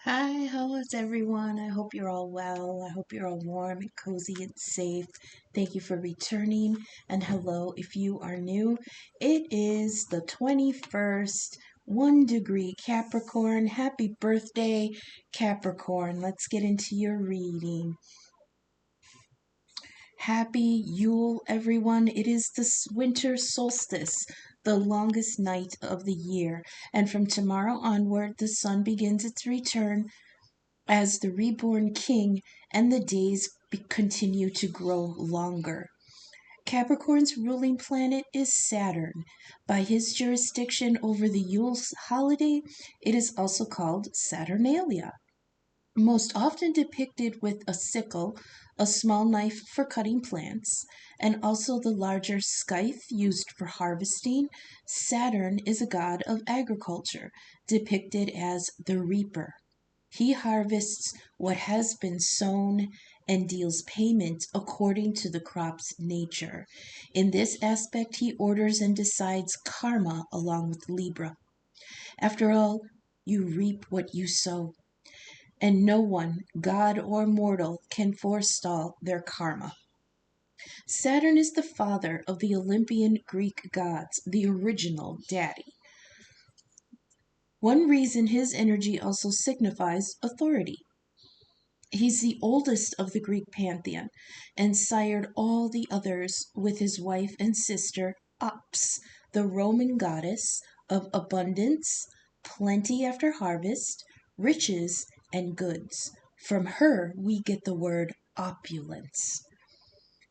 Hi, how is everyone? I hope you're all well. I hope you're all warm and cozy and safe. Thank you for returning. And hello, if you are new, it is the 21st, 1 degree Capricorn. Happy birthday, Capricorn. Let's get into your reading. Happy Yule, everyone. It is the winter solstice, the longest night of the year. And from tomorrow onward, the sun begins its return as the reborn king, and the days continue to grow longer. Capricorn's ruling planet is Saturn. By his jurisdiction over the Yule holiday, it is also called Saturnalia. Most often depicted with a sickle, a small knife for cutting plants, and also the larger scythe used for harvesting, Saturn is a god of agriculture, depicted as the reaper. He harvests what has been sown and deals payment according to the crop's nature. In this aspect, he orders and decides karma along with Libra. After all, you reap what you sow, and no one, god or mortal, can forestall their karma. Saturn is the father of the Olympian Greek gods, the original daddy. One reason his energy also signifies authority. He's the oldest of the Greek pantheon and sired all the others with his wife and sister Ops, the Roman goddess of abundance, plenty after harvest, riches, and goods. From her we get the word opulence.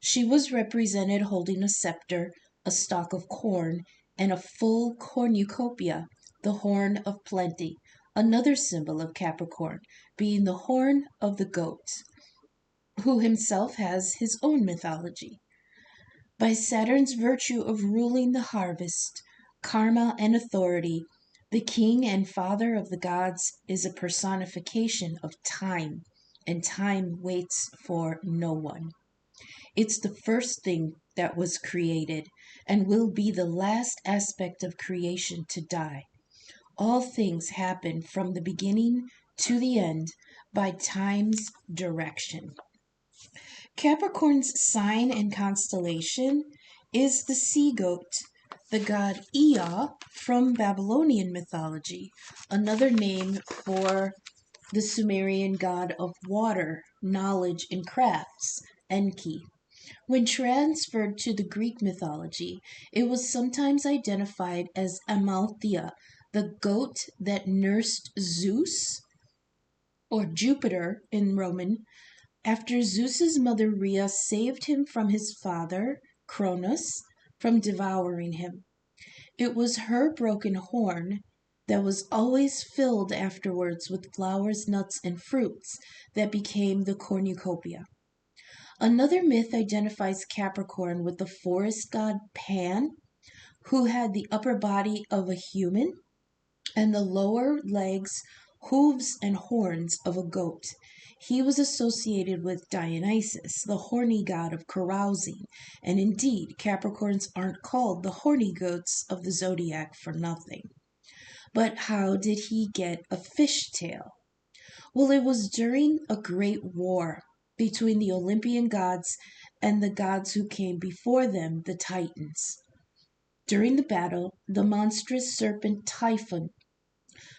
She was represented holding a scepter, a stalk of corn, and a full cornucopia, the horn of plenty, another symbol of Capricorn, being the horn of the goat, who himself has his own mythology. By Saturn's virtue of ruling the harvest, karma, and authority, the king and father of the gods is a personification of time, and time waits for no one. It's the first thing that was created and will be the last aspect of creation to die. All things happen from the beginning to the end by time's direction. Capricorn's sign and constellation is the sea goat, the god Ea from Babylonian mythology, another name for the Sumerian god of water, knowledge, and crafts, Enki. When transferred to the Greek mythology, it was sometimes identified as Amalthea, the goat that nursed Zeus, or Jupiter in Roman, after Zeus's mother Rhea saved him from his father, Cronus, from devouring him. It was her broken horn that was always filled afterwards with flowers, nuts, and fruits that became the cornucopia. Another myth identifies Capricorn with the forest god Pan, who had the upper body of a human and the lower legs, hooves, and horns of a goat. He was associated with Dionysus, the horny god of carousing, and indeed, Capricorns aren't called the horny goats of the zodiac for nothing. But how did he get a fishtail? Well, it was during a great war between the Olympian gods and the gods who came before them, the Titans. During the battle, the monstrous serpent Typhon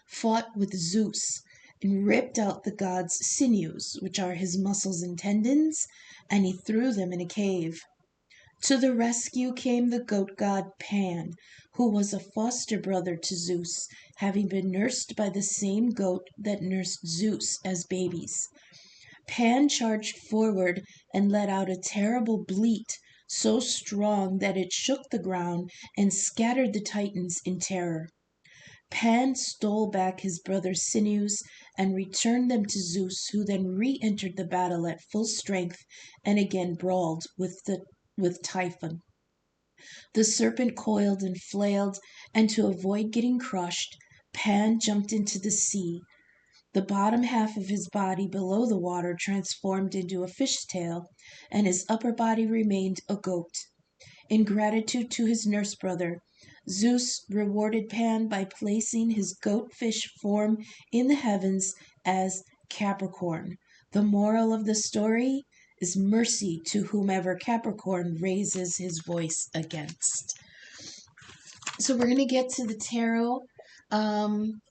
fought with Zeus and ripped out the god's sinews, which are his muscles and tendons, and he threw them in a cave. To the rescue came the goat god Pan, who was a foster brother to Zeus, having been nursed by the same goat that nursed Zeus as babies. Pan charged forward and let out a terrible bleat, so strong that it shook the ground and scattered the Titans in terror. Pan stole back his brother's sinews and returned them to Zeus, who then re-entered the battle at full strength and again brawled with Typhon. The serpent coiled and flailed, and to avoid getting crushed, Pan jumped into the sea. The bottom half of his body below the water transformed into a fish tail, and his upper body remained a goat. In gratitude to his nurse brother, Zeus rewarded Pan by placing his goatfish form in the heavens as Capricorn. The moral of the story is mercy to whomever Capricorn raises his voice against. So we're going to get to the tarot. Um,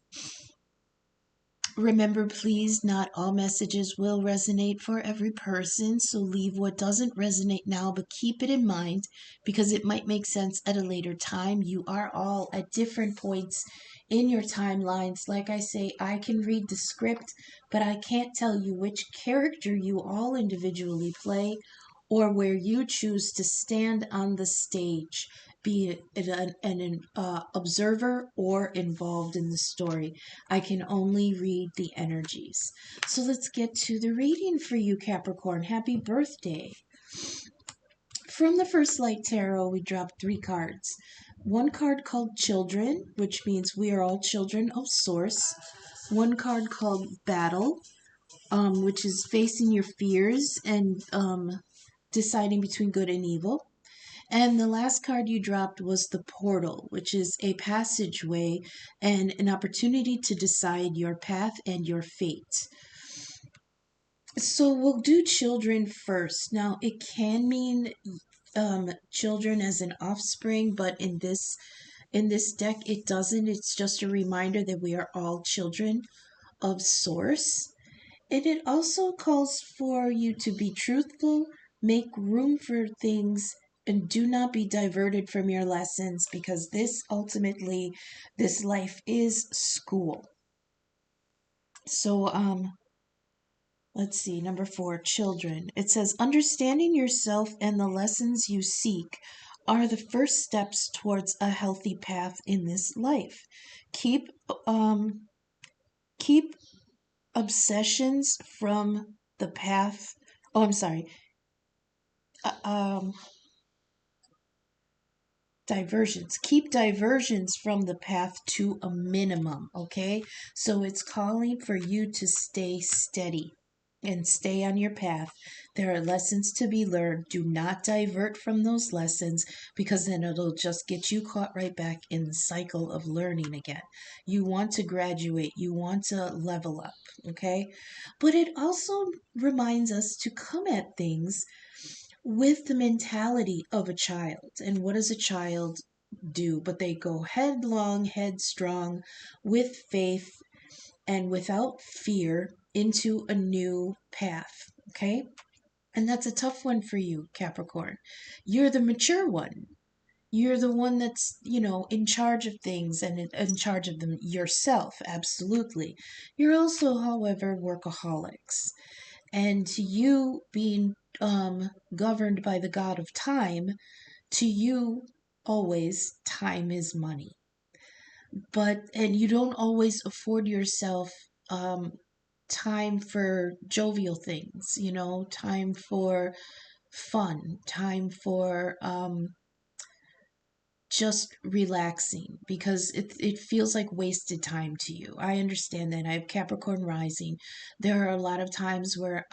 Remember, please, not all messages will resonate for every person, so leave what doesn't resonate now, but keep it in mind because it might make sense at a later time. You are all at different points in your timelines. Like I say, I can read the script, but I can't tell you which character you all individually play or where you choose to stand on the stage, be it an observer or involved in the story. I can only read the energies. So let's get to the reading for you, Capricorn. Happy birthday. From the First Light Tarot, we dropped 3 cards. One card called Children, which means we are all children of Source. One card called Battle, which is facing your fears and deciding between good and evil. And the last card you dropped was the Portal, which is a passageway and an opportunity to decide your path and your fate. So we'll do children first. Now, it can mean children as an offspring, but in this deck it doesn't. It's just a reminder that we are all children of Source. And it also calls for you to be truthful, make room for things, and do not be diverted from your lessons because this life is school. So, let's see, number 4, children. It says, understanding yourself and the lessons you seek are the first steps towards a healthy path in this life. Keep, keep obsessions from the path. Oh, I'm sorry. Diversions. Keep diversions from the path to a minimum, okay? So it's calling for you to stay steady and stay on your path. There are lessons to be learned. Do not divert from those lessons because then it'll just get you caught right back in the cycle of learning again. You want to graduate, you want to level up, okay? But it also reminds us to come at things with the mentality of a child. And what does a child do? But they go headlong, headstrong, with faith and without fear into a new path. Okay? And that's a tough one for you, Capricorn. You're the mature one. You're the one that's, in charge of things and in charge of them yourself, absolutely. You're also, however, workaholics. And to you being governed by the god of time, to you always time is money. And you don't always afford yourself time for jovial things, time for fun, time for just relaxing because it feels like wasted time to you. I understand that. I have Capricorn rising. There are a lot of times where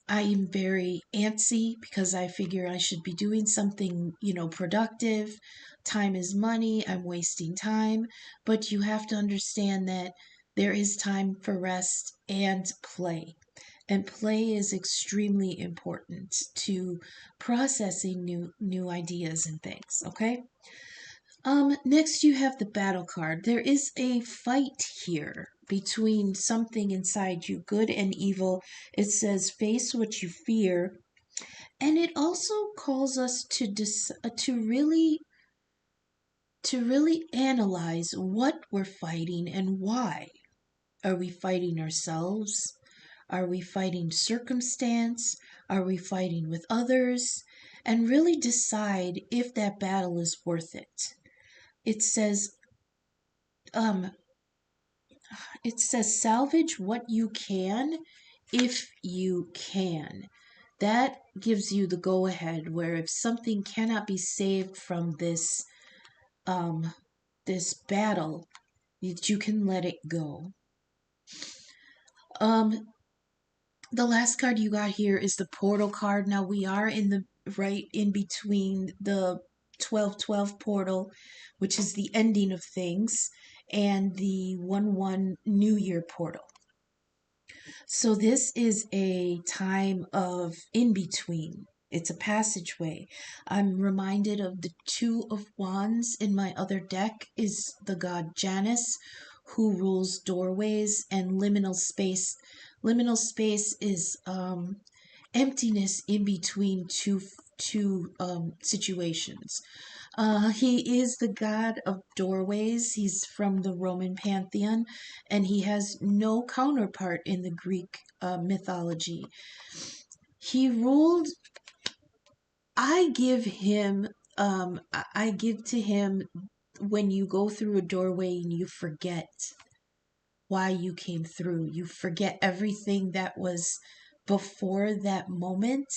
I am very antsy because I figure I should be doing something, productive. Time is money. I'm wasting time. But you have to understand that there is time for rest and play. And play is extremely important to processing new ideas and things, okay? Next you have the battle card. There is a fight here between something inside you, good and evil. It says face what you fear, and it also calls us to really analyze what we're fighting and why. Are we fighting ourselves? Are we fighting circumstance? Are we fighting with others? And really decide if that battle is worth it. It says um salvage what you can if you can. That gives you the go ahead where if something cannot be saved from um this battle, you can let it go. The last card you got here is the portal card. Now we are in the right in between the 12/12 portal, which is the ending of things, and the 1/1 New Year portal. So this is a time of in between. It's a passageway. I'm reminded of the Two of Wands in my other deck is the god Janus, who rules doorways and liminal space. Liminal space is emptiness in between two situations. He is the god of doorways. He's from the Roman pantheon, and he has no counterpart in the Greek mythology. He ruled. I give him. I give to him when you go through a doorway and you forget why you came through. You forget everything that was before that moment,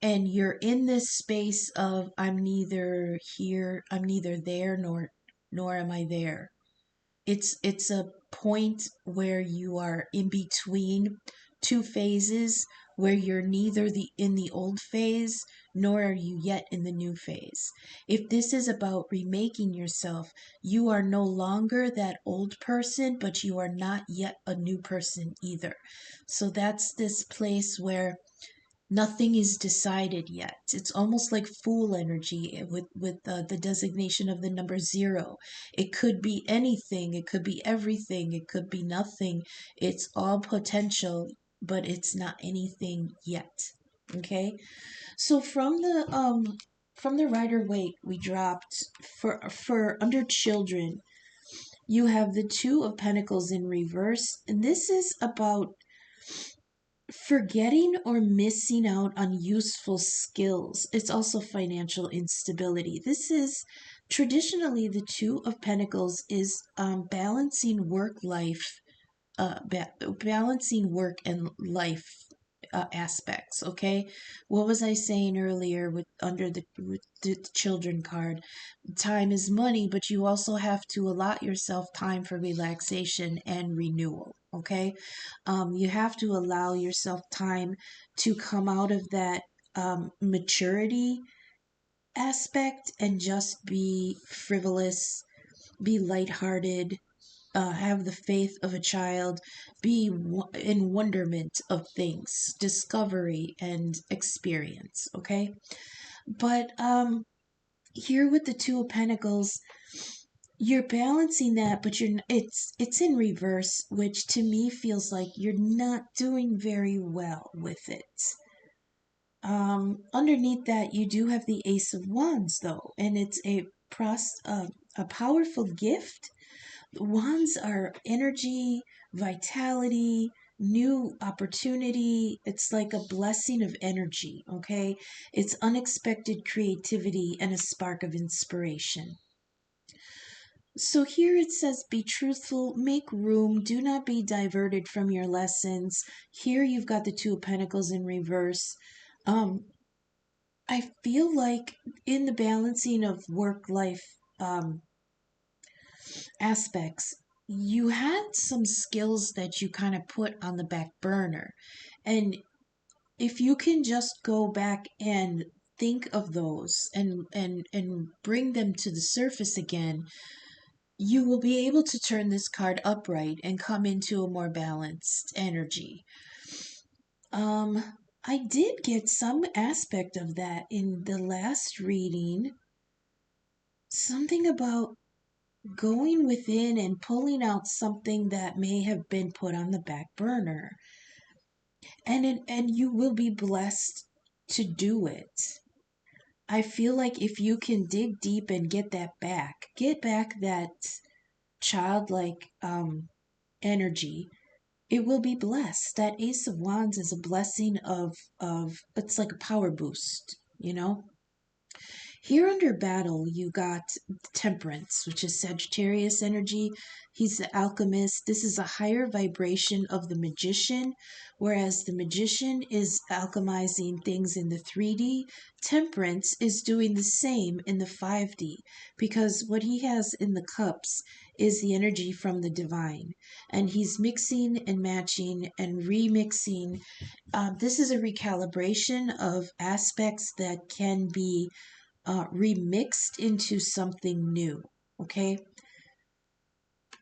and you're in this space of I'm neither here, I'm neither there, nor am I there. It's a point where you are in between two phases, where you're neither in the old phase nor are you yet in the new phase. If this is about remaking yourself, you are no longer that old person, but you are not yet a new person either. So that's this place where nothing is decided yet. It's almost like fool energy with the designation of the number 0. It could be anything, it could be everything, it could be nothing. It's all potential, but it's not anything yet. Okay? So from the Rider-Waite we dropped for under children, you have the Two of Pentacles in reverse, and this is about forgetting or missing out on useful skills. It's also financial instability. This is traditionally the Two of Pentacles is balancing balancing work and life aspects. Okay, what was I saying earlier with the children card? Time is money, but you also have to allot yourself time for relaxation and renewal. Okay, you have to allow yourself time to come out of that maturity aspect and just be frivolous, be lighthearted, have the faith of a child, be in wonderment of things, discovery and experience. Okay, but here with the Two of Pentacles, you're balancing that, but it's in reverse, which to me feels like you're not doing very well with it. Underneath that, you do have the Ace of Wands, though, and it's a powerful gift. Wands are energy, vitality, new opportunity. It's like a blessing of energy, okay? It's unexpected creativity and a spark of inspiration. So here it says, be truthful, make room, do not be diverted from your lessons. Here you've got the Two of Pentacles in reverse. I feel like in the balancing of work-life aspects, you had some skills that you kind of put on the back burner. And if you can just go back and think of those and bring them to the surface again, you will be able to turn this card upright and come into a more balanced energy. I did get some aspect of that in the last reading. Something about going within and pulling out something that may have been put on the back burner. And you will be blessed to do it. I feel like if you can dig deep and get back that childlike energy, it will be blessed. That Ace of Wands is a blessing of it's like a power boost, you know? Here under battle, you got Temperance, which is Sagittarius energy. He's the alchemist. This is a higher vibration of the magician, whereas the magician is alchemizing things in the 3D. Temperance is doing the same in the 5D, because what he has in the cups is the energy from the divine, and he's mixing and matching and remixing. This is a recalibration of aspects that can be remixed into something new. Okay,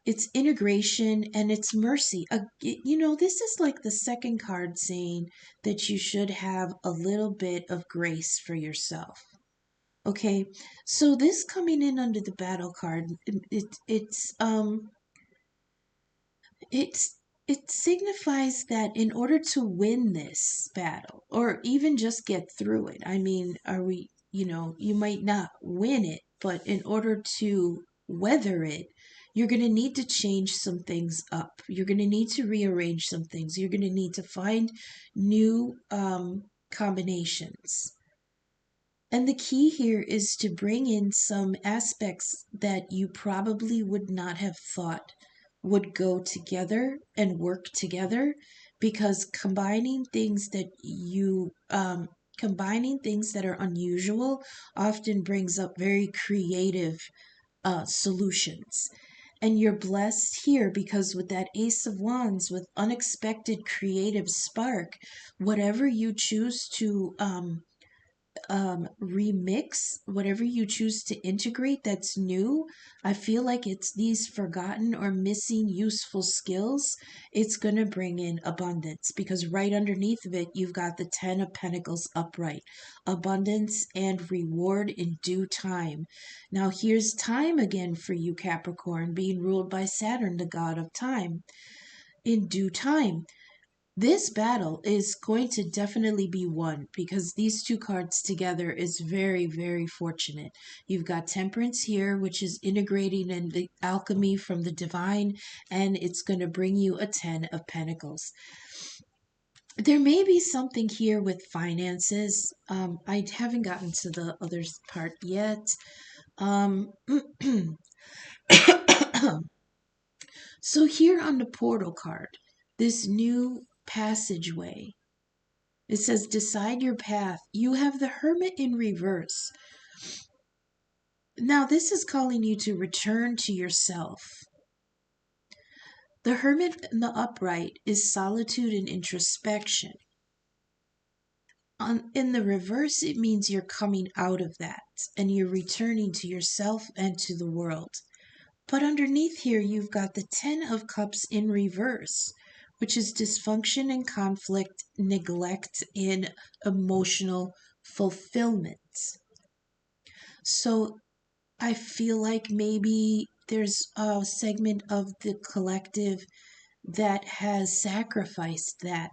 it's integration and it's mercy. This is like the second card saying that you should have a little bit of grace for yourself. Okay, so this coming in under the battle card, it's it signifies that in order to win this battle or even just get through it, I mean, you might not win it, but in order to weather it, you're going to need to change some things up. You're going to need to rearrange some things. You're going to need to find new combinations. And the key here is to bring in some aspects that you probably would not have thought would go together and work together, because combining things that are unusual often brings up very creative solutions. And you're blessed here because with that Ace of Wands, with unexpected creative spark, whatever you choose to remix, whatever you choose to integrate that's new, I feel like it's these forgotten or missing useful skills. It's going to bring in abundance, because right underneath of it, you've got the 10 of Pentacles upright, abundance and reward in due time. Now, here's time again for you, Capricorn, being ruled by Saturn, the god of time. In due time, this battle is going to definitely be won, because these two cards together is very, very fortunate. You've got Temperance here, which is integrating in the alchemy from the divine, and it's going to bring you a 10 of Pentacles. There may be something here with finances. I haven't gotten to the other part yet. So here on the portal card, this new passageway, it says, decide your path. You have the Hermit in reverse. Now, this is calling you to return to yourself. The Hermit in the upright is solitude and introspection. In the reverse, it means you're coming out of that and you're returning to yourself and to the world. But underneath here, you've got the 10 of Cups in reverse, which is dysfunction and conflict, neglect, and emotional fulfillment. So I feel like maybe there's a segment of the collective that has sacrificed that.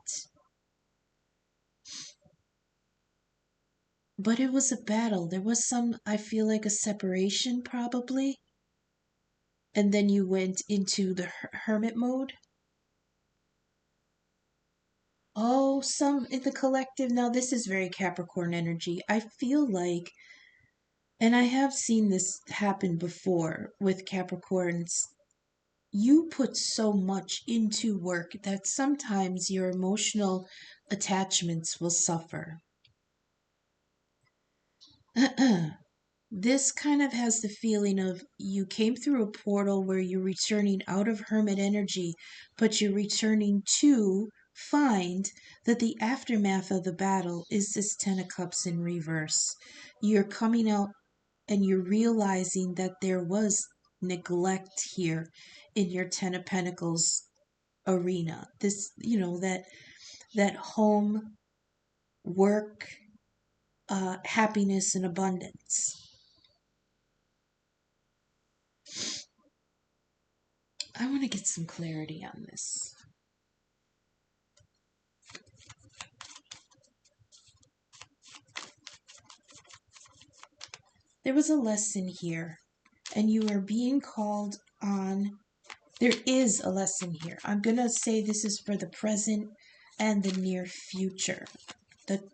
But it was a battle. There was I feel like a separation probably. And then you went into the hermit mode. Oh, some in the collective. Now, this is very Capricorn energy. I feel like, and I have seen this happen before with Capricorns, you put so much into work that sometimes your emotional attachments will suffer. This kind of has the feeling of you came through a portal where you're returning out of hermit energy, but you're returning to find that the aftermath of the battle is this 10 of Cups in reverse. You're coming out and you're realizing that there was neglect here in your 10 of Pentacles arena. This, that home, work, happiness, and abundance. I want to get some clarity on this. There was a lesson here, and you are being called on. There is a lesson here. I'm going to say this is for the present and the near future. The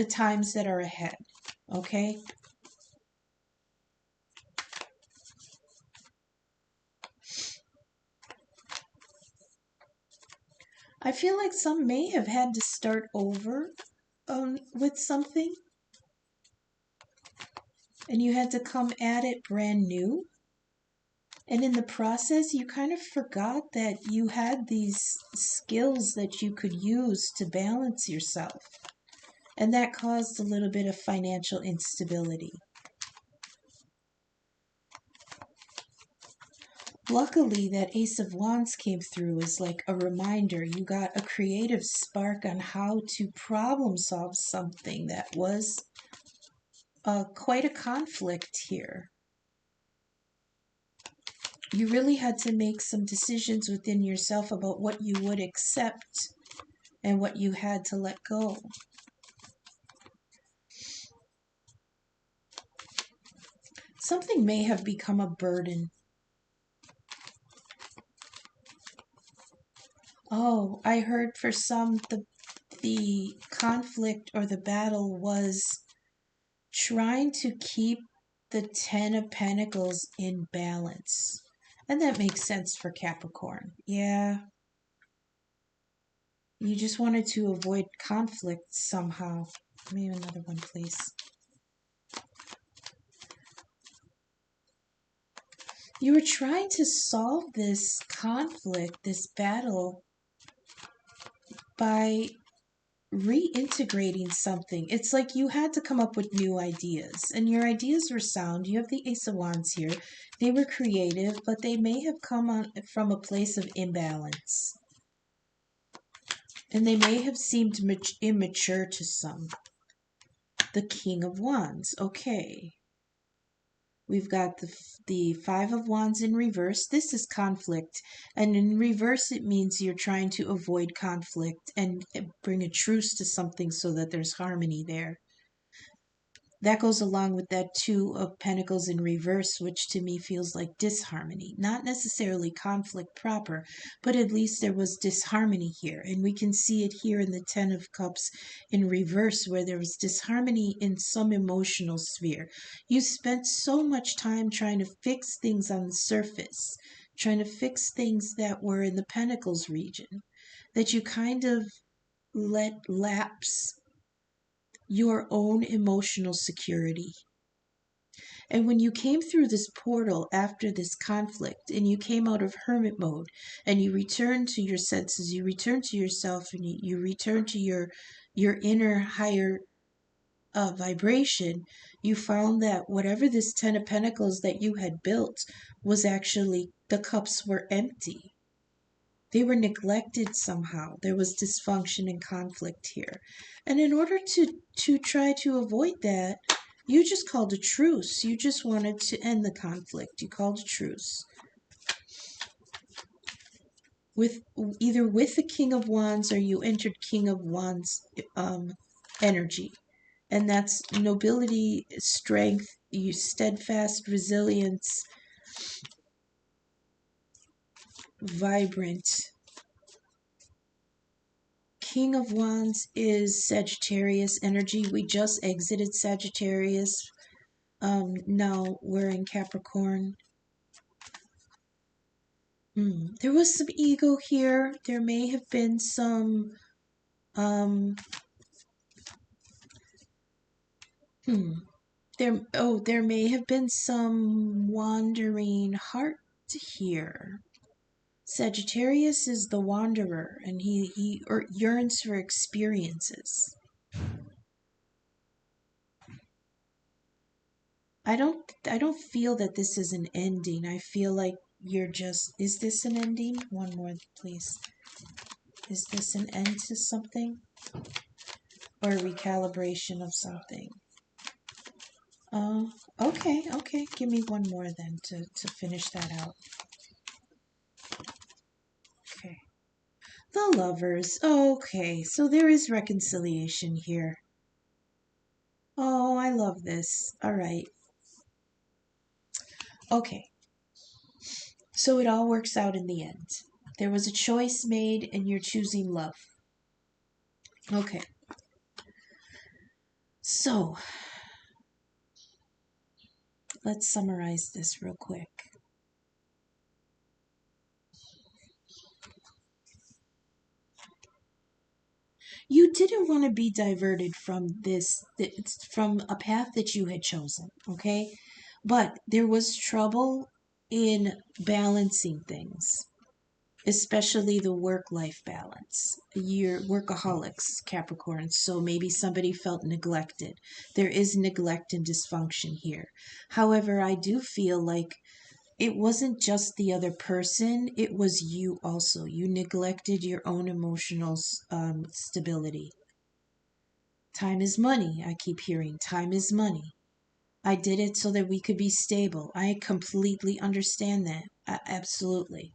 times that are ahead. Okay? I feel like some may have had to start over with something, and you had to come at it brand new. And in the process, you kind of forgot that you had these skills that you could use to balance yourself. And that caused a little bit of financial instability. Luckily, that Ace of Wands came through as like a reminder. You got a creative spark on how to problem solve something that was quite a conflict here. You really had to make some decisions within yourself about what you would accept and what you had to let go. Something may have become a burden. Oh, I heard for some the conflict or the battle was trying to keep the Ten of Pentacles in balance. And that makes sense for Capricorn. Yeah. You just wanted to avoid conflict somehow. Maybe another one, please. You were trying to solve this conflict, this battle, by reintegrating something. It's like you had to come up with new ideas, and your ideas were sound. You have the Ace of Wands here. They were creative, but they may have come from a place of imbalance. And they may have seemed immature to some. The King of Wands. Okay. We've got the Five of Wands in reverse. This is conflict. And in reverse, it means you're trying to avoid conflict and bring a truce to something so that there's harmony there. That goes along with that Two of Pentacles in reverse, which to me feels like disharmony. Not necessarily conflict proper, but at least there was disharmony here. And we can see it here in the Ten of Cups in reverse, where there was disharmony in some emotional sphere. You spent so much time trying to fix things on the surface, trying to fix things that were in the Pentacles region, that you kind of let lapse your own emotional security. And when you came through this portal after this conflict and you came out of hermit mode and you returned to your senses, you returned to yourself, and you returned to your inner higher vibration, you found that whatever this Ten of Pentacles that you had built was actually, the cups were empty. They were neglected somehow. There was dysfunction and conflict here. And in order to try to avoid that, you just called a truce. You just wanted to end the conflict. You called a truce. Either with the King of Wands or you entered King of Wands energy. And that's nobility, strength, you steadfast, resilience, vibrant. King of Wands is Sagittarius energy. We just exited Sagittarius. Now we're in Capricorn. There was some ego here. There may have been some there may have been some wandering heart here. Sagittarius is the wanderer, and he yearns for experiences. I don't feel that this is an ending. I feel like you're just, is this an ending? One more, please. Is this an end to something? Or a recalibration of something? Okay. Give me one more then to finish that out. Okay. The Lovers. Okay, so there is reconciliation here. Oh, I love this. All right. Okay. So it all works out in the end. There was a choice made and you're choosing love. Okay. So, let's summarize this real quick. You didn't want to be diverted from from a path that you had chosen, okay? But there was trouble in balancing things. especially the work-life balance. You're workaholics, Capricorn, so maybe somebody felt neglected. There is neglect and dysfunction here. However, I do feel like it wasn't just the other person, it was you also. You neglected your own emotional stability. Time is money. I keep hearing time is money. I did it so that we could be stable. I completely understand that. Absolutely.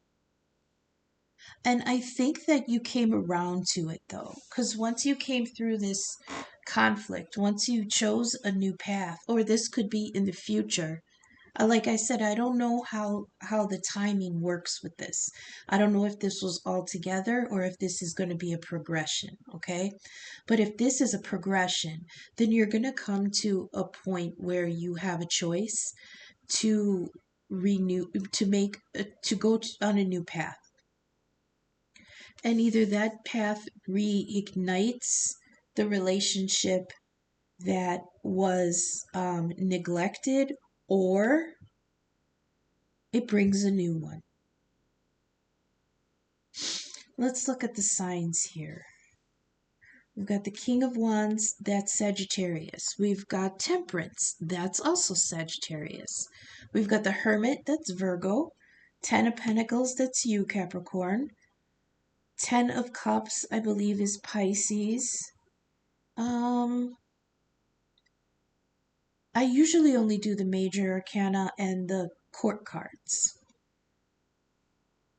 And I think that you came around to it though, because once you came through this conflict, once you chose a new path, or this could be in the future. Like I said, I don't know how the timing works with this. I don't know if this was all together or if this is going to be a progression, okay? But if this is a progression, then you're going to come to a point where you have a choice to renew, to make, to go on a new path. And either that path reignites the relationship that was neglected, or it brings a new one. Let's look at the signs here. We've got the King of Wands, that's Sagittarius. We've got Temperance, that's also Sagittarius. We've got the Hermit, that's Virgo. Ten of Pentacles, that's you, Capricorn. Ten of Cups, I believe, is Pisces. I usually only do the major arcana and the court cards.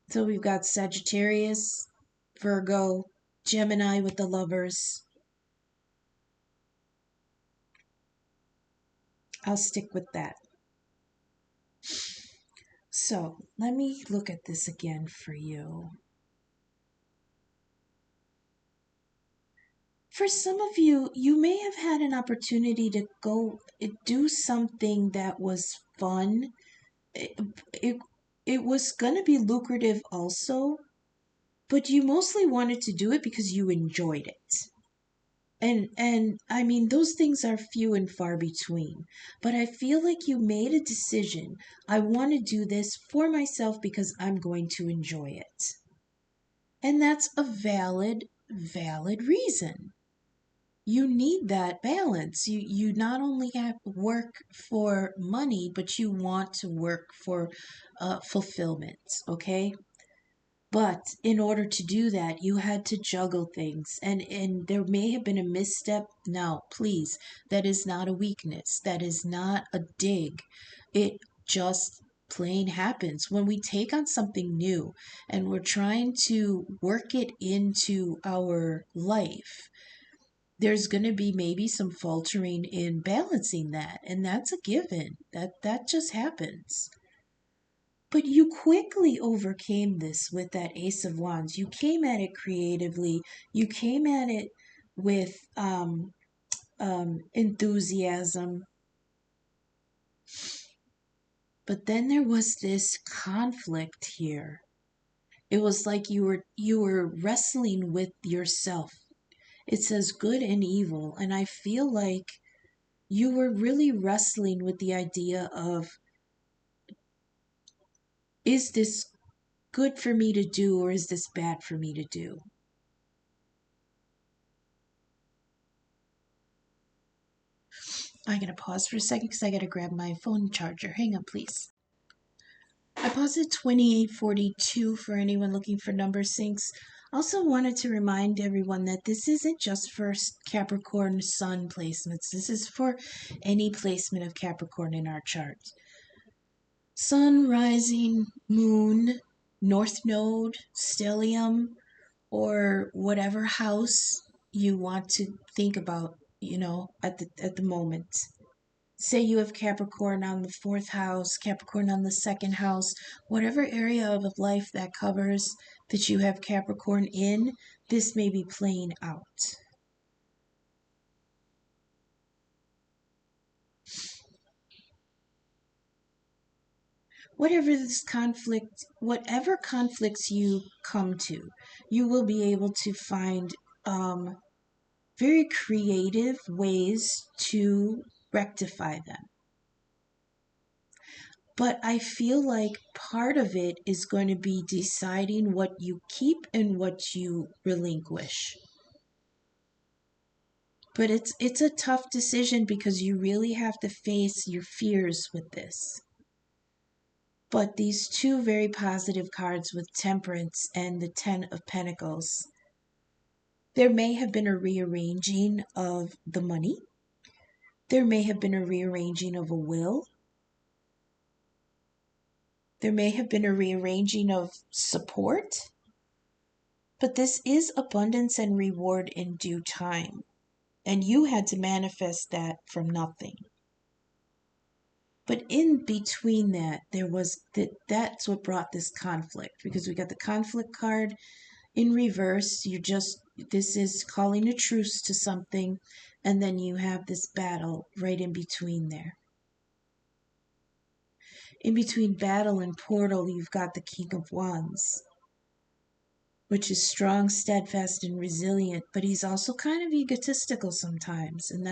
So we've got Sagittarius, Virgo, Gemini with the Lovers. I'll stick with that. So let me look at this again for you. For some of you, you may have had an opportunity to go do something that was fun. It was going to be lucrative also, but you mostly wanted to do it because you enjoyed it. And I mean, those things are few and far between, but I feel like you made a decision. I want to do this for myself because I'm going to enjoy it. And that's a valid reason. You need that balance. You not only have work for money, but you want to work for fulfillment, okay? But in order to do that, you had to juggle things, and there may have been a misstep. Now, please, that is not a weakness. That is not a dig. It just plain happens when we take on something new and we're trying to work it into our life. There's going to be maybe some faltering in balancing that, and that's a given. That just happens. But you quickly overcame this with that Ace of Wands. You came at it creatively. You came at it with enthusiasm. But then there was this conflict here. It was like you were wrestling with yourself. It says good and evil, and I feel like you were really wrestling with the idea of, is this good for me to do or is this bad for me to do? I'm going to pause for a second because I got to grab my phone charger. Hang on, please. I paused at 2842 for anyone looking for number syncs. Also wanted to remind everyone that this isn't just for Capricorn Sun placements. This is for any placement of Capricorn in our chart. Sun, rising, moon, north node, stellium, or whatever house you want to think about, at the moment. Say you have Capricorn on the fourth house, Capricorn on the second house, whatever area of life that covers that you have Capricorn in, this may be playing out. Whatever conflicts you come to, you will be able to find very creative ways to rectify them. But I feel like part of it is going to be deciding what you keep and what you relinquish. But it's a tough decision because you really have to face your fears with this. But these two very positive cards with Temperance and the Ten of Pentacles, there may have been a rearranging of the money. There may have been a rearranging of a will. There may have been a rearranging of support. But this is abundance and reward in due time. And you had to manifest that from nothing. But in between that, that's what brought this conflict, because we got the conflict card in reverse. This is calling a truce to something, and then you have this battle right in between there. In between battle and portal, you've got the King of Wands, which is strong, steadfast, and resilient, but he's also kind of egotistical sometimes, and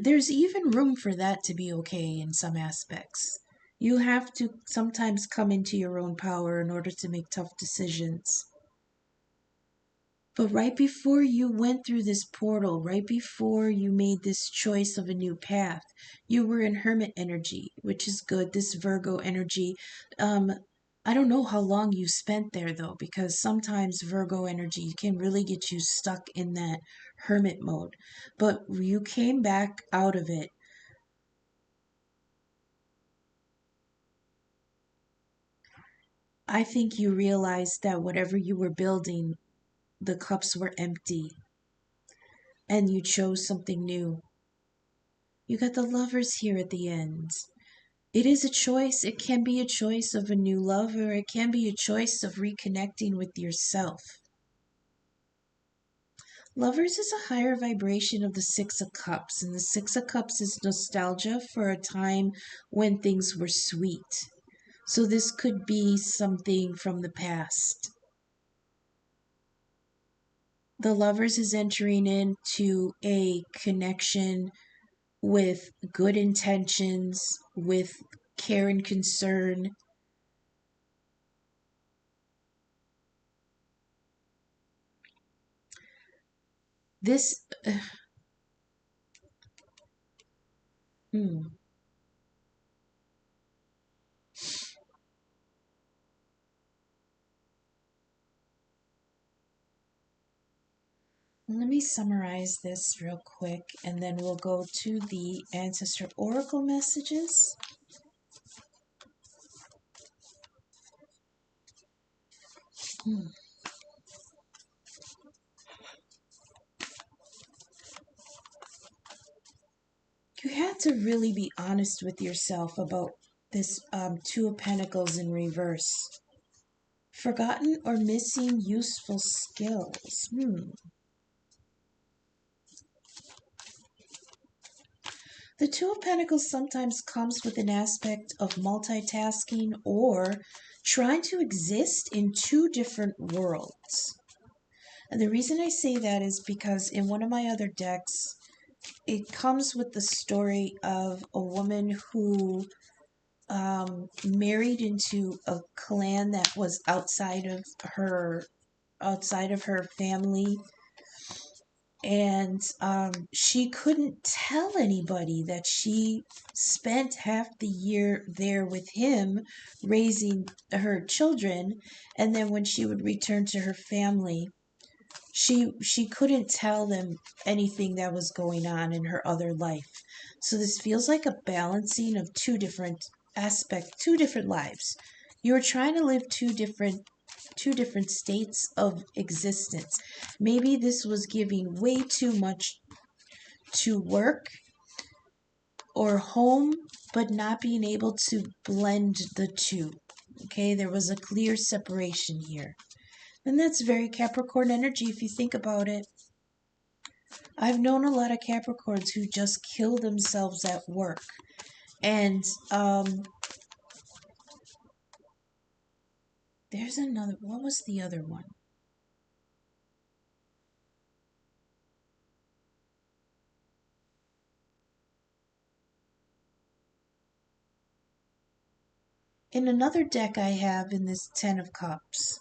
there's even room for that to be okay in some aspects. You have to sometimes come into your own power in order to make tough decisions. But right before you went through this portal, right before you made this choice of a new path, you were in hermit energy, which is good, this Virgo energy. I don't know how long you spent there though, because sometimes Virgo energy can really get you stuck in that hermit mode. But you came back out of it. I think you realized that whatever you were building, the cups were empty, and you chose something new. You got the Lovers here at the end. It is a choice. It can be a choice of a new love, or it can be a choice of reconnecting with yourself. Lovers is a higher vibration of the Six of Cups, and the Six of Cups is nostalgia for a time when things were sweet. So this could be something from the past. The Lovers is entering into a connection with good intentions, with care and concern. This, hmm. Let me summarize this real quick, and then we'll go to the Ancestor Oracle messages. You had to really be honest with yourself about this Two of Pentacles in reverse. Forgotten or missing useful skills. The Two of Pentacles sometimes comes with an aspect of multitasking or trying to exist in two different worlds. And the reason I say that is because in one of my other decks, it comes with the story of a woman who married into a clan that was outside of her family, and she couldn't tell anybody that she spent half the year there with him raising her children, and then when she would return to her family, she couldn't tell them anything that was going on in her other life. So this feels like a balancing of two different lives. You're trying to live two different states of existence. Maybe this was giving way too much to work or home, but not being able to blend the two. Okay, there was a clear separation here. And that's very Capricorn energy if you think about it. I've known a lot of Capricorns who just kill themselves at work. And there's another, what was the other one? In another deck I have in this Ten of Cups,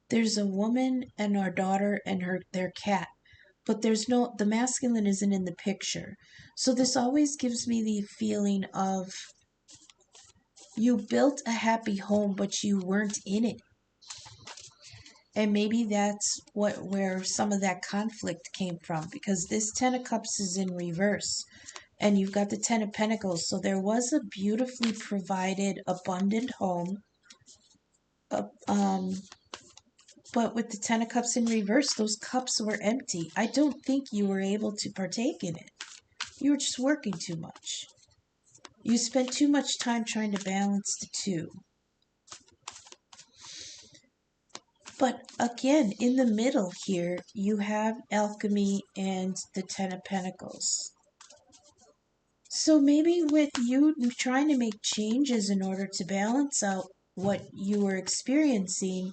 there's a woman and our daughter and their cat, but the masculine isn't in the picture. So this always gives me the feeling of you built a happy home, but you weren't in it. And maybe that's where some of that conflict came from, because this Ten of Cups is in reverse. And you've got the Ten of Pentacles. So there was a beautifully provided, abundant home. Uh, um, but with the Ten of Cups in reverse, those cups were empty. I don't think you were able to partake in it. You were just working too much. You spent too much time trying to balance the two. But again, in the middle here, you have alchemy and the Ten of Pentacles. So maybe with you trying to make changes in order to balance out what you were experiencing,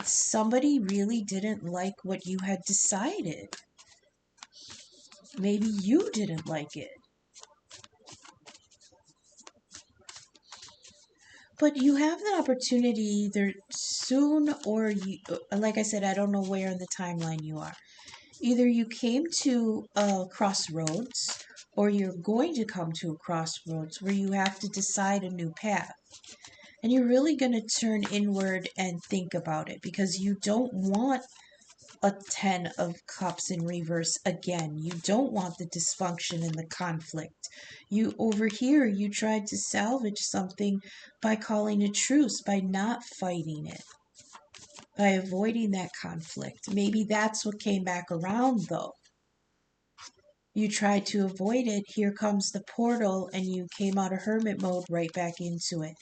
somebody really didn't like what you had decided. Maybe you didn't like it. But you have the opportunity either soon or, like I said, I don't know where in the timeline you are. Either you came to a crossroads or you're going to come to a crossroads where you have to decide a new path. And you're really going to turn inward and think about it, because you don't want a Ten of Cups in reverse again. You don't want the dysfunction and the conflict. Over here, you tried to salvage something by calling a truce, by not fighting it, by avoiding that conflict. Maybe that's what came back around, though. You tried to avoid it. Here comes the portal, and you came out of hermit mode right back into it.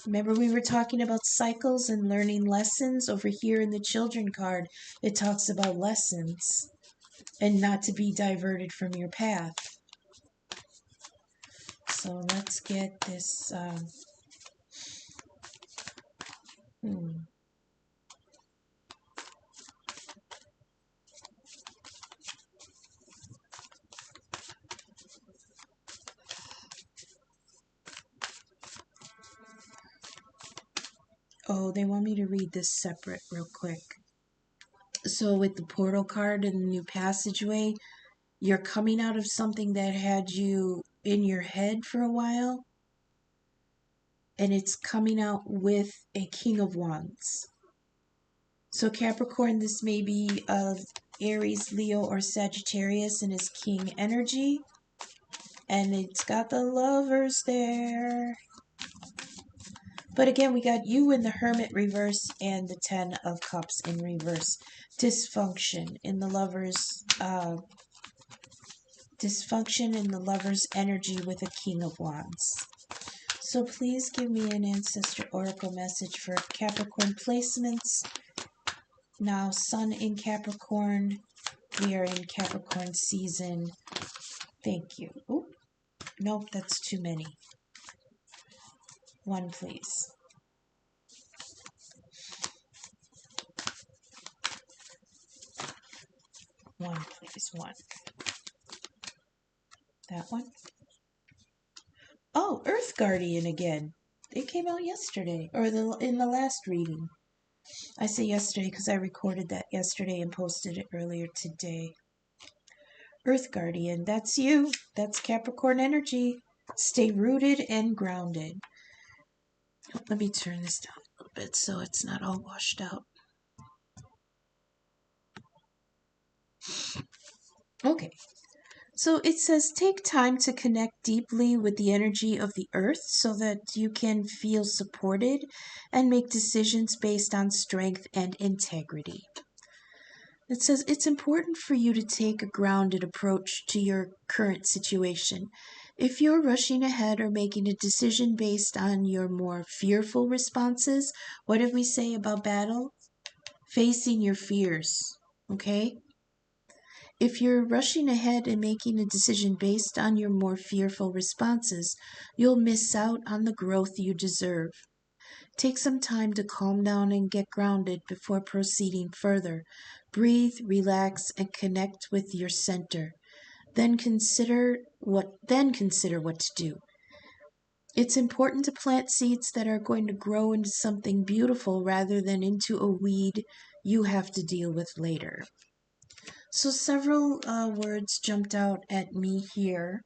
Remember, we were talking about cycles and learning lessons? Over here in the children card, it talks about lessons and not to be diverted from your path. So let's get this. Oh, they want me to read this separate real quick. So with the portal card and the new passageway, you're coming out of something that had you in your head for a while, and it's coming out with a King of Wands. So Capricorn, this may be Aries, Leo, or Sagittarius in his King energy. And it's got the Lovers there. But again, we got you in the Hermit reverse and the Ten of Cups in reverse. Dysfunction in the Lovers, energy with a King of Wands. So please give me an Ancestor Oracle message for Capricorn placements. Now, Sun in Capricorn. We are in Capricorn season. Thank you. Oh, nope, that's too many. One, please. One, please. One. That one. Oh, Earth Guardian again. It came out yesterday, or in the last reading. I say yesterday because I recorded that yesterday and posted it earlier today. Earth Guardian, that's you. That's Capricorn energy. Stay rooted and grounded. Let me turn this down a little bit so it's not all washed out. Okay. So it says, take time to connect deeply with the energy of the earth so that you can feel supported and make decisions based on strength and integrity. It says, it's important for you to take a grounded approach to your current situation. If you're rushing ahead or making a decision based on your more fearful responses, what did we say about battle? Facing your fears, okay? If you're rushing ahead and making a decision based on your more fearful responses, you'll miss out on the growth you deserve. Take some time to calm down and get grounded before proceeding further. Breathe, relax, and connect with your center. Then consider what to do. It's important to plant seeds that are going to grow into something beautiful rather than into a weed you have to deal with later. So several words jumped out at me here.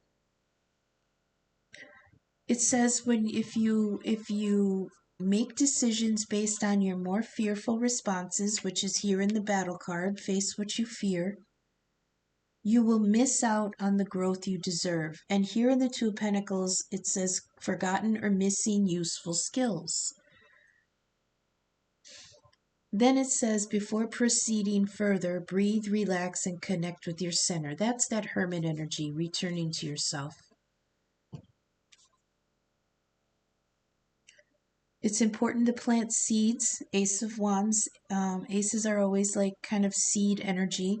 It says when if you make decisions based on your more fearful responses, which is here in the battle card, face what you fear, you will miss out on the growth you deserve. And here in the Two of Pentacles, it says forgotten or missing useful skills. Then it says, before proceeding further, breathe, relax, and connect with your center. That's that hermit energy, returning to yourself. It's important to plant seeds. Ace of Wands. Aces are always like kind of seed energy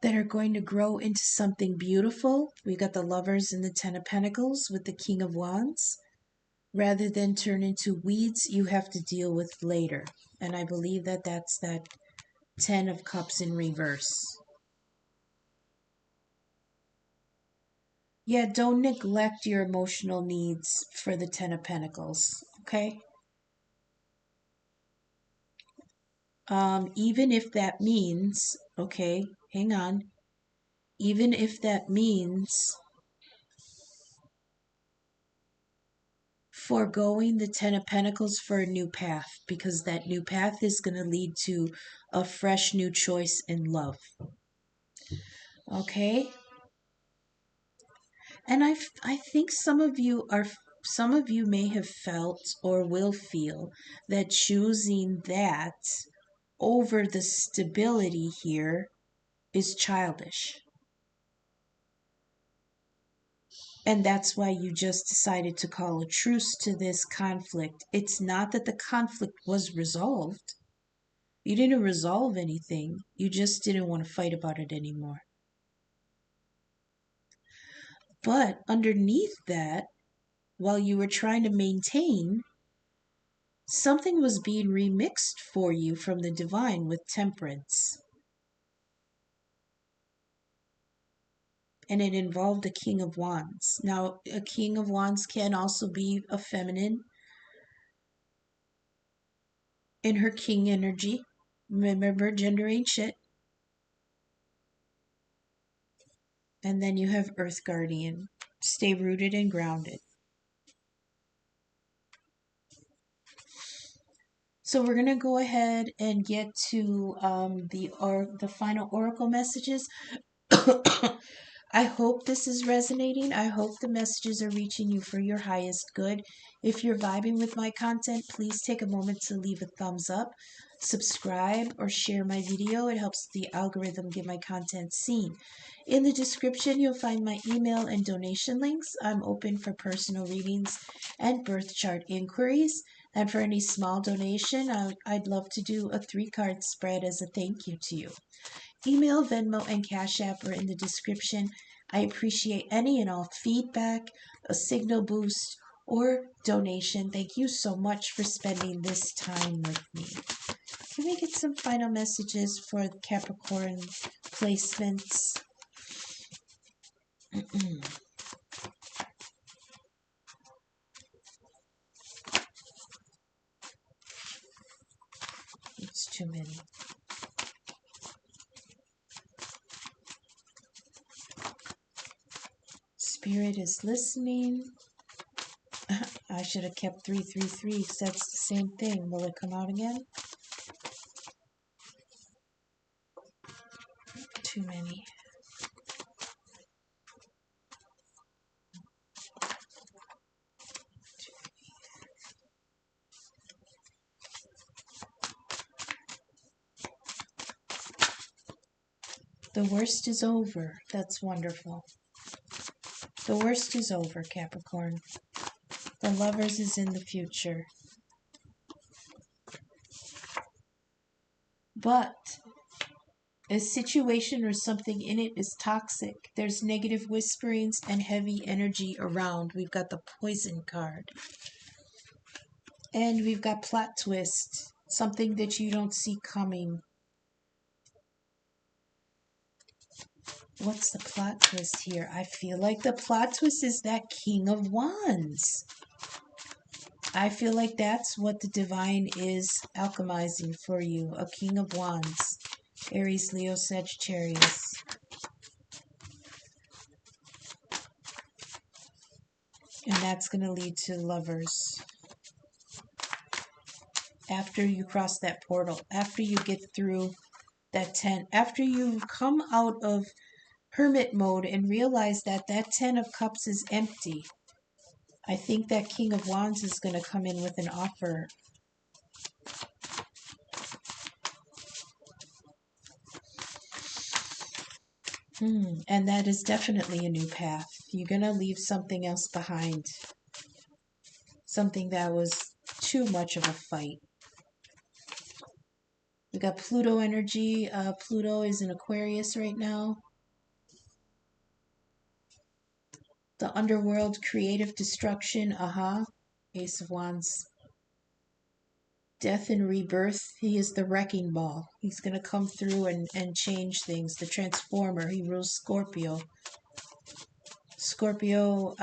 that are going to grow into something beautiful. We got the Lovers and the Ten of Pentacles with the King of Wands. Rather than turn into weeds you have to deal with later. And I believe that that's that Ten of Cups in reverse. Yeah, don't neglect your emotional needs for the Ten of Pentacles, okay? Even if that means, okay, hang on. Even if that means foregoing the Ten of Pentacles for a new path, because that new path is going to lead to a fresh new choice in love. Okay? And I think some of you may have felt or will feel that choosing that over the stability here is childish. And that's why you just decided to call a truce to this conflict. It's not that the conflict was resolved. You didn't resolve anything. You just didn't want to fight about it anymore. But underneath that, while you were trying to maintain, something was being remixed for you from the divine with temperance. And it involved a King of Wands. Now, a King of Wands can also be a feminine in her king energy. Remember, gender ain't shit. And then you have Earth Guardian. Stay rooted and grounded. So we're going to go ahead and get to the final oracle messages. I hope this is resonating. I hope the messages are reaching you for your highest good. If you're vibing with my content, please take a moment to leave a thumbs up, subscribe, or share my video. It helps the algorithm get my content seen. In the description, you'll find my email and donation links. I'm open for personal readings and birth chart inquiries. And for any small donation, I'd love to do a 3-card spread as a thank you to you. Email, Venmo, and Cash App are in the description. I appreciate any and all feedback, a signal boost, or donation. Thank you so much for spending this time with me. Let me get some final messages for the Capricorn placements. It's too many. Spirit is listening. I should have kept 333 because that's the same thing. Will it come out again? Too many. The worst is over. That's wonderful. The worst is over, Capricorn. The Lovers is in the future. But a situation or something in it is toxic. There's negative whisperings and heavy energy around. We've got the Poison card. And we've got plot twist. Something that you don't see coming. What's the plot twist here? I feel like the plot twist is that King of Wands. I feel like that's what the divine is alchemizing for you. A King of Wands. Aries, Leo, Sagittarius. And that's going to lead to Lovers. After you cross that portal. After you get through that 10. After you come out of hermit mode and realize that that 10 of cups is empty. I think that King of Wands is going to come in with an offer. And that is definitely a new path. You're going to leave something else behind. Something that was too much of a fight. We got Pluto energy. Pluto is in Aquarius right now. The underworld, creative destruction. Ace of Wands. Death and rebirth. He is the wrecking ball. He's going to come through and change things. The transformer. He rules Scorpio. Scorpio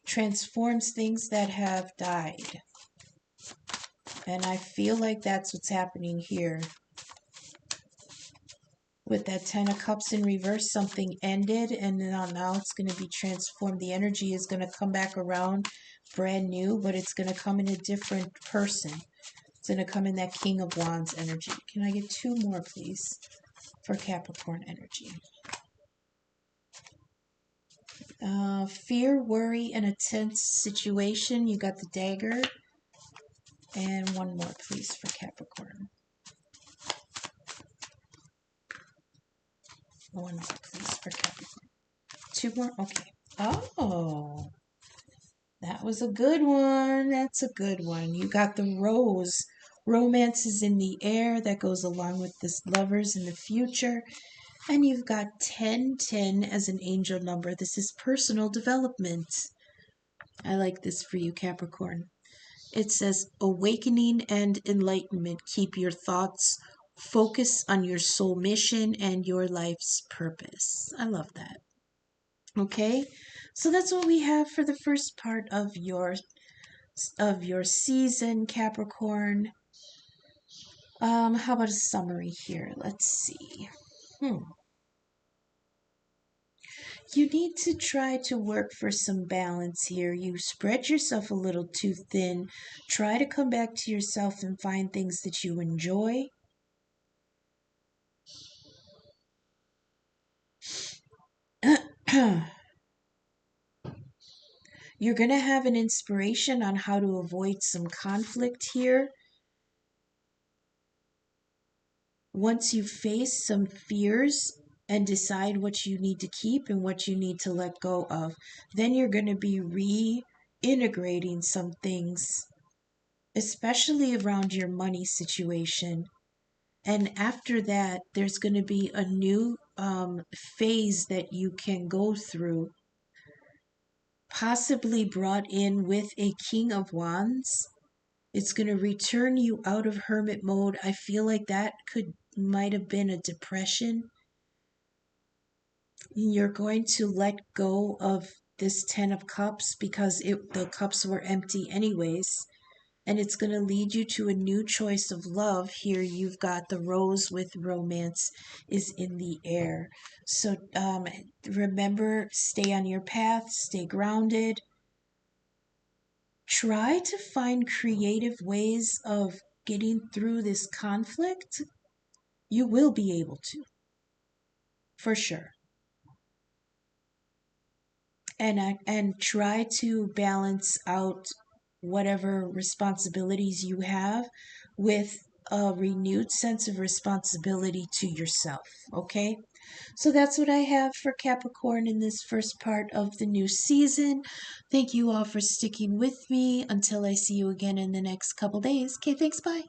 transforms things that have died. And I feel like that's what's happening here. With that 10 of Cups in reverse, something ended and now it's going to be transformed. The energy is going to come back around brand new, but it's going to come in a different person. It's going to come in that King of Wands energy. Can I get 2 more, please, for Capricorn energy? Fear, worry, and a tense situation. You got the Dagger. And 1 more, please, for Capricorn. 1 more, please, for Capricorn. 2 more? Okay. Oh, that was a good one. That's a good one. You got the Rose. Romance is in the air. That goes along with this Lovers in the future. And you've got 1010 as an angel number. This is personal development. I like this for you, Capricorn. It says, awakening and enlightenment. Keep your thoughts focused on your soul mission and your life's purpose. I love that. Okay, so that's what we have for the first part of your season, Capricorn. How about a summary here? Let's see. You need to try to work for some balance here. You spread yourself a little too thin. Try to come back to yourself and find things that you enjoy. You're going to have an inspiration on how to avoid some conflict here. Once you face some fears and decide what you need to keep and what you need to let go of, then you're going to be reintegrating some things, especially around your money situation. And after that, there's going to be a new phase that you can go through, possibly brought in with a King of Wands. It's going to return you out of hermit mode. I feel like that might have been a depression. You're going to let go of this 10 of Cups because the cups were empty anyways. And it's going to lead you to a new choice of love. Here you've got the Rose with romance is in the air. So remember, stay on your path, stay grounded. Try to find creative ways of getting through this conflict. You will be able to, for sure. And try to balance out whatever responsibilities you have with a renewed sense of responsibility to yourself, okay? So that's what I have for Capricorn in this first part of the new season. Thank you all for sticking with me until I see you again in the next couple days. Okay, thanks, bye.